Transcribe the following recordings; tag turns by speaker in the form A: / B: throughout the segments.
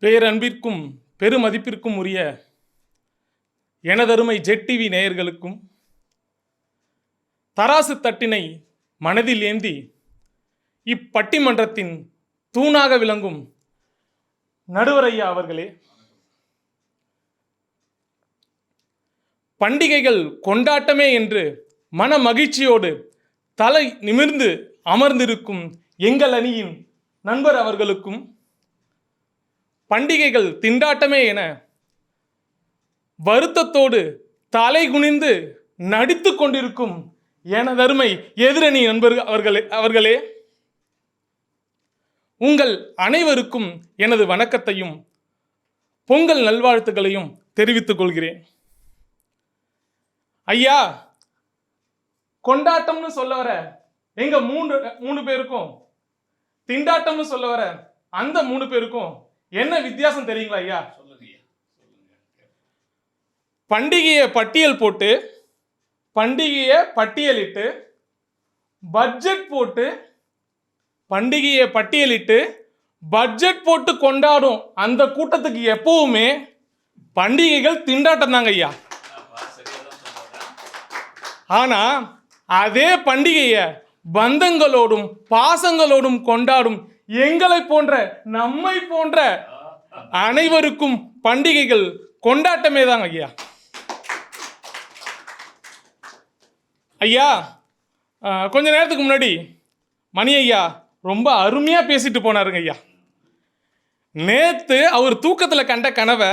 A: பேரன்பிற்கும் பெருமதிப்பிற்கும் உரிய எனதருமை jet TV நேயர்களுக்கும் தராசு தட்டினை மனதில் ஏந்தி இப்பட்டிமன்றத்தின் தூணாக விளங்கும் நடுவரையா அவர்களே, பண்டிகைகள் கொண்டாட்டமே என்று மன மகிழ்ச்சியோடு தலை நிமிர்ந்து அமர்ந்திருக்கும் எங்கள் அணியின் நண்பர் அவர்களுக்கும், பண்டிகைகள் திண்டாட்டமே என வருத்தத்தோடு தலை குனிந்து நடித்து கொண்டிருக்கும் எனதருமை எதிரணி நண்பர் அவர்களே, உங்கள் அனைவருக்கும் எனது வணக்கத்தையும் பொங்கல் நல்வாழ்த்துக்களையும் தெரிவித்துக் கொள்கிறேன். ஐயா, கொண்டாட்டம்னு சொல்ல வர எங்க மூணு பேருக்கும், திண்டாட்டம்னு சொல்ல வர அந்த 3 பேருக்கும் என்ன வித்தியாசம் தெரியுங்களா ஐயா? பண்டிகையை பட்டியல் போட்டு, பண்டிகையை பட்டியலிட்டு, பட்ஜெட் போட்டு, பண்டிகையை பட்டியலிட்டு பட்ஜெட் போட்டு கொண்டாடும் அந்த கூட்டத்துக்கு எப்பவுமே பண்டிகைகள் திண்டாட்டம் தாங்க ஐயா. ஆனா அதே பண்டிகையை பந்தங்களோடும் பாசங்களோடும் கொண்டாடும் எங்களை போன்ற, நம்மை போன்ற அனைவருக்கும் பண்டிகைகள் கொண்டாட்டமே தாங்க ஐயா. ஐயா, கொஞ்ச நேரத்துக்கு முன்னாடி மணி ஐயா ரொம்ப அருமையா பேசிட்டு போனாருங்க ஐயா. நேத்து அவர் தூக்கத்தில் கண்ட கனவை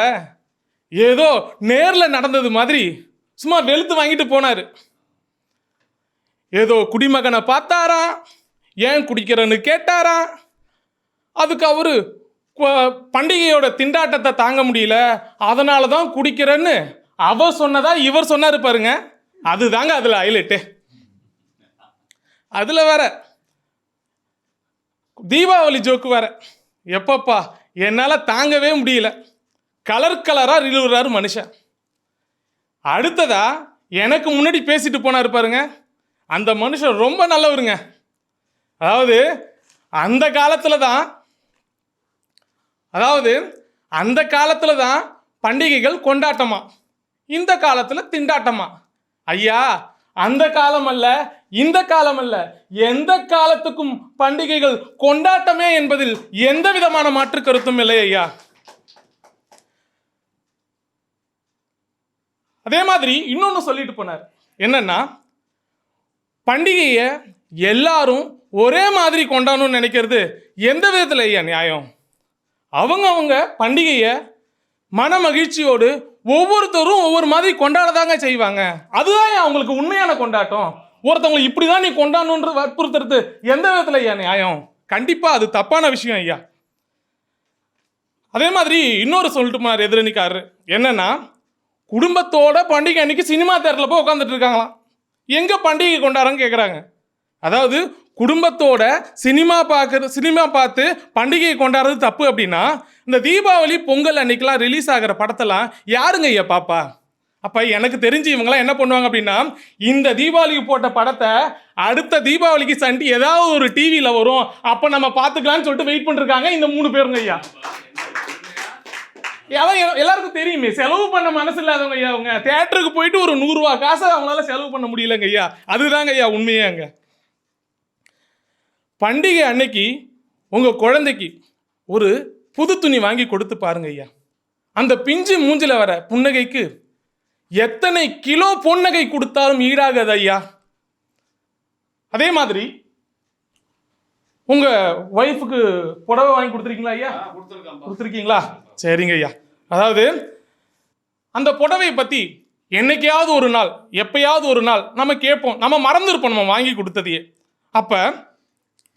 A: ஏதோ நேரில் நடந்தது மாதிரி சும்மா வெளுத்து வாங்கிட்டு போனாரு. ஏதோ குடிமகனை பார்த்தாரா, ஏன் குடிக்கிறன்னு கேட்டாரா, அதுக்கு அவரு பண்டிகையோட திண்டாட்டத்தை தாங்க முடியல, அதனால தான் குடிக்கிறேன்னு அவர் சொன்னதா இவர் சொன்னாரு பாருங்க. அதுதாங்க அதுல ஹைலைட்டு. அதுல வேற தீபாவளி ஜோக்கு வேற, எப்பப்பா என்னால தாங்கவே முடியல, கலர் கலரா இழுவுறாரு மனுஷன். அடுத்ததா எனக்கு முன்னாடி பேசிட்டு போனாரு பாருங்க, அந்த மனுஷன் ரொம்ப நல்லவருங்க. அதாவது அந்த காலத்துல தான் பண்டிகைகள் கொண்டாட்டமா, இந்த காலத்துல திண்டாட்டமா. ஐயா, அந்த காலம் அல்ல, இந்த காலம் அல்ல, எந்த காலத்துக்கும் பண்டிகைகள் கொண்டாட்டமே என்பதில் எந்த விதமான மாற்று கருத்தும் இல்லை ஐயா. அதே மாதிரி இன்னொன்னு சொல்லிட்டு போனார், என்னன்னா பண்டிகையை எல்லாரும் ஒரே மாதிரி கொண்டாடணும்னு நினைக்கிறது எந்த விதத்தில் ஐயா நியாயம்? அவங்க பண்டிகையை மன மகிழ்ச்சியோடு ஒவ்வொருத்தரும் ஒவ்வொரு மாதிரி கொண்டாடதாங்க செய்வாங்க. அதுதான் அவங்களுக்கு உண்மையான கொண்டாட்டம். ஒருத்தவங்களை இப்படிதான் நீ கொண்டாடணுன்ற வற்புறுத்துறது எந்த விதத்தில் ஐயா நியாயம்? கண்டிப்பா அது தப்பான விஷயம் ஐயா. அதே மாதிரி இன்னொரு சொல்லிட்டு போனார் எதிரணிக்காரர், என்னன்னா குடும்பத்தோட பண்டிகை அன்னைக்கு சினிமா தேட்டரில் போய் உட்காந்துட்டு இருக்காங்களாம். எங்க பண்டிகை கொண்டாடுறாங்க கேட்குறாங்க. அதாவது குடும்பத்தோட சினிமா பார்த்து பண்டிகையை கொண்டாடுறது தப்பு அப்படின்னா, இந்த தீபாவளி பொங்கல் அன்னைக்கெல்லாம் ரிலீஸ் ஆகிற படத்தெல்லாம் யாருங்க ஐயா பாப்பா? அப்போ எனக்கு தெரிஞ்சு இவங்கெல்லாம் என்ன பண்ணுவாங்க அப்படின்னா, இந்த தீபாவளிக்கு போட்ட படத்தை அடுத்த தீபாவளிக்கு சண்டி ஏதாவது ஒரு டிவியில் வரும், அப்போ நம்ம பார்த்துக்கலான்னு சொல்லிட்டு வெயிட் பண்ணிருக்காங்க இந்த 3 பேருங்க ஐயா. எல்லாருக்கும் தெரியுமே, செலவு பண்ண மனசு இல்லாதவங்க ஐயா. அவங்க தியேட்டருக்கு போயிட்டு ஒரு 100 ரூபா காசை அவங்களால செலவு பண்ண முடியலங்க ஐயா. அதுதாங்க ஐயா உண்மையே. அங்க பண்டிகை அன்னைக்கு உங்க குழந்தைக்கு ஒரு புது துணி வாங்கி கொடுத்து பாருங்க ஐயா. அந்த பிஞ்சு மூஞ்சில வர புன்னகைக்கு எத்தனை கிலோ பொன்னகை கொடுத்தாலும் ஈடாகாது ஐயா. அதே மாதிரி உங்க ஒய்ஃபுக்கு புடவை வாங்கி கொடுத்துருக்கீங்களா ஐயா? கொடுத்துருக்கீங்களா? சரிங்க ஐயா. அதாவது அந்த புடவையை பத்தி என்னைக்காவது ஒரு நாள், எப்பயாவது ஒரு நாள் நம்ம கேட்போம், நம்ம மறந்துருப்போம் நம்ம வாங்கி கொடுத்ததையே. அப்ப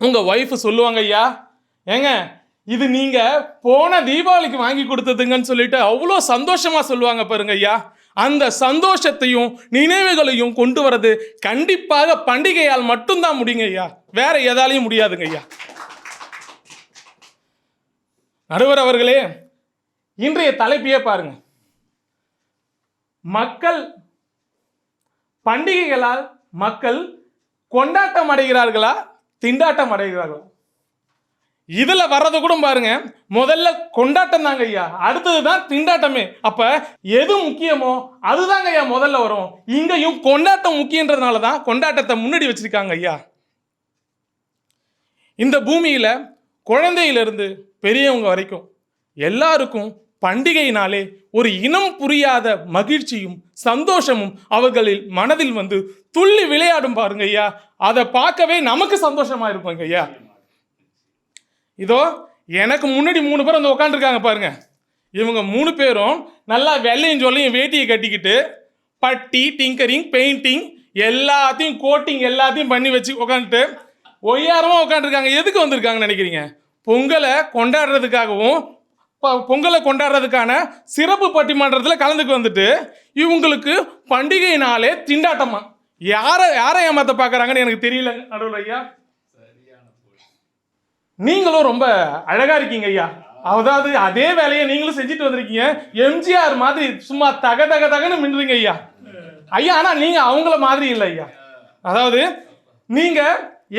A: உங்க ஒய்ஃப் சொல்லுவாங்க, ஐயா ஏங்க இது நீங்க போன தீபாவளிக்கு வாங்கி கொடுத்ததுங்கன்னு சொல்லிட்டு அவ்வளோ சந்தோஷமா சொல்லுவாங்க பாருங்க ஐயா. அந்த சந்தோஷத்தையும் நினைவுகளையும் கொண்டு வரது கண்டிப்பாக பண்டிகையால் மட்டும்தான் முடியுங்க ஐயா, வேற எதாலையும் முடியாதுங்க ஐயா. நடுவர் அவர்களே, இன்றைய தலைப்பையே பாருங்க, மக்கள் பண்டிகைகளால் மக்கள் கொண்டாட்டம் அடைகிறார்களா, திண்டாட்டம் அடைகிறார்களா? இதுல வர்றது கூட பாருங்க, முதல்ல கொண்டாட்டம் தாங்க ஐயா, அடுத்ததுதான் திண்டாட்டமே. அப்ப எது முக்கியமோ அதுதாங்க ஐயா முதல்ல வரும். இங்கேயும் கொண்டாட்டம் முக்கியன்றதுனால தான் கொண்டாட்டத்தை முன்னாடி வச்சிருக்காங்க ஐயா. இந்த பூமியில குழந்தையிலிருந்து பெரியவங்க வரைக்கும் எல்லாருக்கும் பண்டிகையினாலே ஒரு இனம் புரியாத மகிழ்ச்சியும் சந்தோஷமும் அவர்களில் மனதில் வந்து துள்ளி விளையாடும் பாருங்க ஐயா. அதை பார்க்கவே நமக்கு சந்தோஷமா இருக்கும் ஐயா. இதோ எனக்கு முன்னாடி 3 பேர் வந்து உட்காந்துருக்காங்க பாருங்க. இவங்க 3 பேரும் நல்லா வெள்ளையும் சொல்லையும் வேட்டியை கட்டிக்கிட்டு பட்டி டிங்கரிங் பெயிண்டிங் எல்லாத்தையும் கோட்டிங் எல்லாத்தையும் பண்ணி வச்சு உட்காந்துட்டு ஒய்யாரமாக உட்காந்துருக்காங்க. எதுக்கு வந்திருக்காங்கன்னு நினைக்கிறீங்க? பொங்கலை கொண்டாடுறதுக்காகவும் பொங்கலை கொண்டாடுறதுக்கான சிறப்பு பட்டிமன்றத்தில் கலந்துக்கு வந்துட்டு இவங்களுக்கு பண்டிகைனாலே திண்டாட்டமா. யாரை ஏமாத்த பார்க்குறாங்கன்னு எனக்கு தெரியல நடுவில் ஐயா. நீங்களும் ரொம்ப அழகா இருக்கீங்க ஐயா. அதாவது அதே வேலையை நீங்களும் செஞ்சுட்டு வந்திருக்கீங்க. எம்ஜிஆர் மாதிரி சும்மா தக தக தகன்னு மின்னுறீங்க ஐயா. ஐயா ஆனால் நீங்க அவங்கள மாதிரி இல்லை ஐயா. அதாவது நீங்க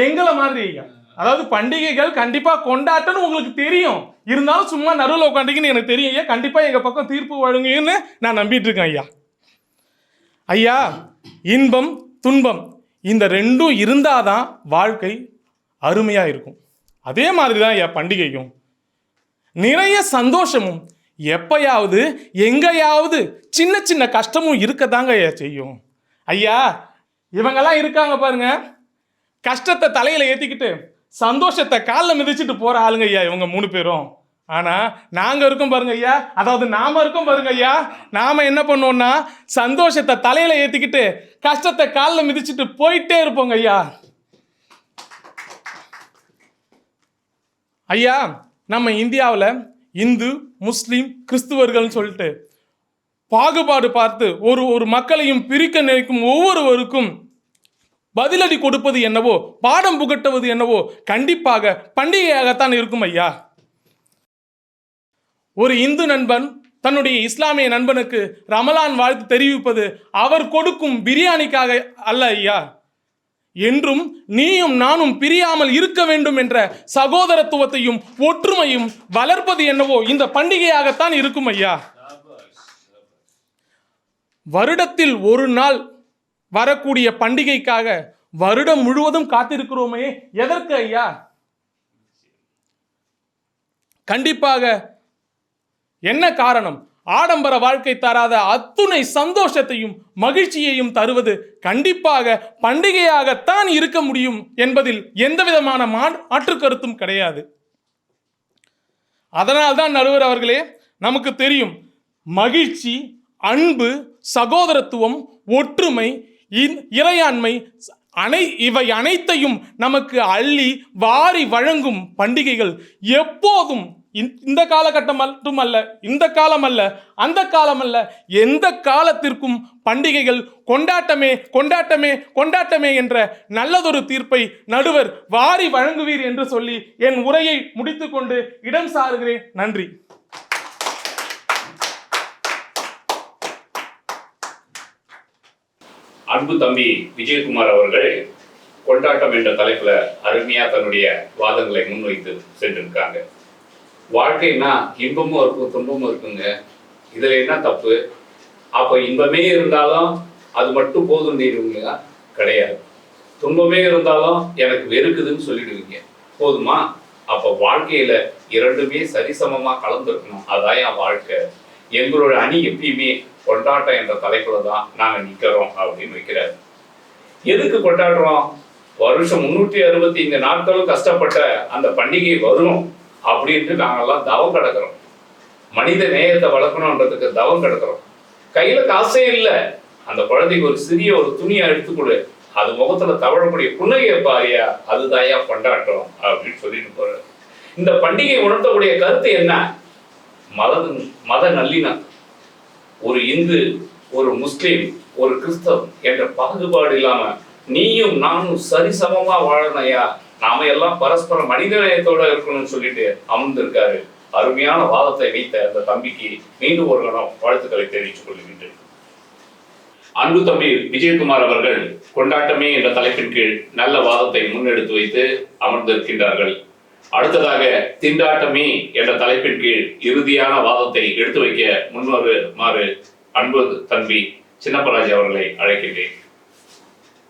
A: எங்களை மாதிரி ஐயா. அதாவது பண்டிகைகள் கண்டிப்பா கொண்டாட்டம்னு உங்களுக்கு தெரியும், இருந்தாலும் சும்மா நடுவில் உட்காந்துக்கின்னு எனக்கு தெரியும் ஐயா. கண்டிப்பா எங்க பக்கம் தீர்ப்பு வழங்குன்னு நான் நம்பிட்டு இருக்கேன் ஐயா. ஐயா, இன்பம் துன்பம் இந்த ரெண்டும் இருந்தாதான் வாழ்க்கை அருமையா இருக்கும். அதே மாதிரி தான் ஐயா பண்டிகையும். நிறைய சந்தோஷமும் எப்பயாவது எங்கேயாவது சின்ன சின்ன கஷ்டமும் இருக்கதாங்க ஐயா செய்யும். ஐயா இவங்கெல்லாம் இருக்காங்க பாருங்க, கஷ்டத்தை தலையில ஏத்திக்கிட்டு சந்தோஷத்தை காலில் மிதிச்சுட்டு போற ஆளுங்க ஐயா இவங்க 3 பேரும். ஆனா நாங்க இருக்கோம் பாருங்க ஐயா, அதாவது நாம இருக்கோம் பாருங்க ஐயா, நாம என்ன பண்ணுவோம்னா சந்தோஷத்தை தலையில ஏத்திக்கிட்டு கஷ்டத்தை காலில் மிதிச்சுட்டு போயிட்டே இருப்போங்க ஐயா. ஐயா நம்ம இந்தியாவில் இந்து முஸ்லீம் கிறிஸ்துவர்கள்னு சொல்லிட்டு பாகுபாடு பார்த்து ஒரு மக்களையும் பிரிக்க நினைக்கும் ஒவ்வொருவருக்கும் பதிலடி கொடுப்பது என்னவோ, பாடம் புகட்டுவது என்னவோ கண்டிப்பாக பண்டிகையாகத்தான் இருக்கும் ஐயா. ஒரு இந்து நண்பன் தன்னுடைய இஸ்லாமிய நண்பனுக்கு ரமலான் வாழ்த்து தெரிவிப்பது அவர் கொடுக்கும் பிரியாணிக்காக அல்ல ஐயா. என்றும் நீயும் நானும் பிரியாமல் இருக்க வேண்டும் என்ற சகோதரத்துவத்தையும் ஒற்றுமையும் வளர்ப்பது என்னவோ இந்த பண்டிகையாகத்தான் இருக்கும் ஐயா. வருடத்தில் ஒரு நாள் வரக்கூடிய பண்டிகைக்காக வருடம் முழுவதும் காத்திருக்கிறோமே, எதற்கு ஐயா? கண்டிப்பாக என்ன காரணம்? ஆடம்பர வாழ்க்கை தராத அத்துணை சந்தோஷத்தையும் மகிழ்ச்சியையும் தருவது கண்டிப்பாக பண்டிகையாகத்தான் இருக்க முடியும் என்பதில் எந்த விதமான மாற்று கருத்தும் கிடையாது. அதனால்தான் நடுவர் அவர்களே, நமக்கு தெரியும் மகிழ்ச்சி, அன்பு, சகோதரத்துவம், ஒற்றுமை, இறையாண்மை இவை அனைத்தையும் நமக்கு அள்ளி வாரி வழங்கும் பண்டிகைகள் எப்போதும் இந்த காலகட்டம் மட்டுமல்ல, இந்த காலம் அல்ல, அந்த காலம் அல்ல, எந்த காலத்திற்கும் பண்டிகைகள் கொண்டாட்டமே கொண்டாட்டமே கொண்டாட்டமே என்ற நல்லதொரு தீர்ப்பை நடுவர் வாரி வழங்குவீர் என்று சொல்லி என் உரையை முடித்துக்கொண்டு இடம் சாருகிறேன். நன்றி.
B: அன்பு தம்பி விஜயகுமார் அவர்கள் கொண்டாட்டம் என்ற தலைப்புல அருமையா தன்னுடைய வாதங்களை முன்வைத்து சென்றிருக்காங்க. வாழ்க்கைன்னா இன்பமும் இருக்கும் துன்பமும் இருக்குங்க, இதுல என்ன தப்பு? அப்ப இன்பமே இருந்தாலும் அது மட்டும் போதும் நீடுவீங்க கிடையாது, துன்பமே இருந்தாலும் எனக்கு வெறுக்குதுன்னு சொல்லிடுவீங்க, போதுமா? அப்ப வாழ்க்கையில இரண்டுமே சரிசமமா கலந்துருக்கணும், அதான் என் வாழ்க்கை. எங்களோட அணி எப்பயுமே கொண்டாட்டம் என்ற தலைப்புல தான் நாங்க நிக்கிறோம் அப்படின்னு வைக்கிறாரு. எதுக்கு கொண்டாடுறோம்? வருஷம் 365 நாட்களும் கஷ்டப்பட்ட அந்த பண்டிகை வரும் அப்படின்ட்டு நாங்கெல்லாம் தவம் கிடக்கிறோம். மனித நேயத்தை வளர்க்கணுன்றதுக்கு தவம் கிடக்கிறோம். கையில காசே இல்லை, அந்த குழந்தைக்கு ஒரு சிறிய ஒரு துணியை எடுத்துக்கொடு, அது முகத்துல தவழக்கூடிய புன்னகையை பாரியா, அதுதாயா கொண்டாட்டம் அப்படின்னு சொல்லிட்டு போறாரு. இந்த பண்டிகை உணர்த்தக்கூடிய கருத்து என்ன? மத நல்லிணக்கம். ஒரு இந்து, ஒரு முஸ்லீம், ஒரு கிறிஸ்தவம் என்ற பாகுபாடு இல்லாம நீயும் நானும் சரிசமமா வாழணையா, நாம எல்லாம் பரஸ்பர மனிதநேயத்தோட இருக்கணும்னு சொல்லிட்டு அமர்ந்திருக்காரு. அருமையான வாதத்தை வைத்த அந்த தம்பிக்கு மீண்டும் ஒரு கணம் வாழ்த்துக்களை தெரிவித்துக் கொள்கின்றேன். அன்பு தம்பி விஜயகுமார் அவர்கள் கொண்டாட்டமே என்ற தலைப்பின் கீழ் நல்ல வாதத்தை முன்னெடுத்து வைத்து அமர்ந்திருக்கின்றார்கள். அடுத்ததாக திண்டாட்டமே என்ற தலைப்பின் கீழ் இறுதியான வாதத்தை எடுத்து வைக்க முன்வருமாறு அன்பு தம்பி சின்னப்பராஜ் அவர்களை அழைக்கின்றேன்.